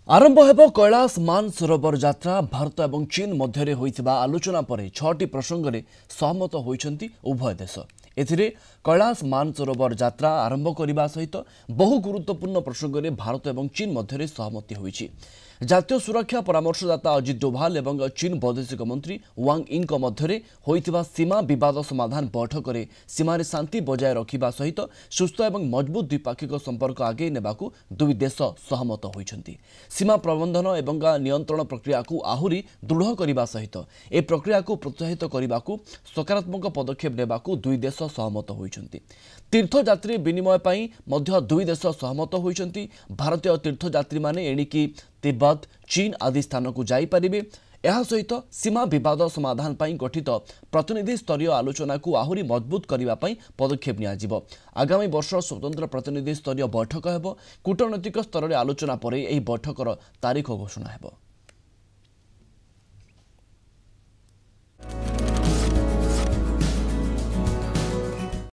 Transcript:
आरंभ हेब कैलाश मानसरोवर यात्रा भारत और चीन मध्य होइथिबा आलोचना पर 6टी प्रसंग में सहमत होइछंती उभय देश। एथिरे कैलाश मानसरोवर यात्रा आरंभ करने सहित बहु गुरुत्वपूर्ण प्रसंग में भारत और चीन मध्य सहमति होइछि। जातीय सुरक्षा परामर्शदाता अजित डोभाल और चीन वैदेशिक मंत्री वांग यी मध्य होइथिबा सीमा विवाद समाधान बैठक में सीमार शांति बजाय रखा सहित सुस्थ और मजबूत द्विपाक्षिक संपर्क आगे नेबाकू दुई देश सहमत होइछंती। सीमा प्रबंधन और नियंत्रण प्रक्रिया को आहुरी दृढ़ करने सहित ए प्रक्रिया को प्रोत्साहित करने को सकारात्मक पदक्षेप नेबाकू दुई देश सहमत होइछंती। तीर्थयात्री विनिमय पई मध्य दुई देश सहमत होइछंती। भारतीय तीर्थयात्री माने एणिकी तिब्बत चीन आदि स्थान को जाई परिबे। यह सहित सीमा विवाद समाधान पई गठित प्रतिनिधि स्तरीय आलोचना को आहुरी मजबूत करने पई पदक्षेप नियाजिब। आगामी वर्ष स्वतंत्र प्रतिनिधि स्तरीय बैठक हेब। कूटनैतिक स्तर में आलोचना पर यह बैठकर तारीख घोषणा हेब।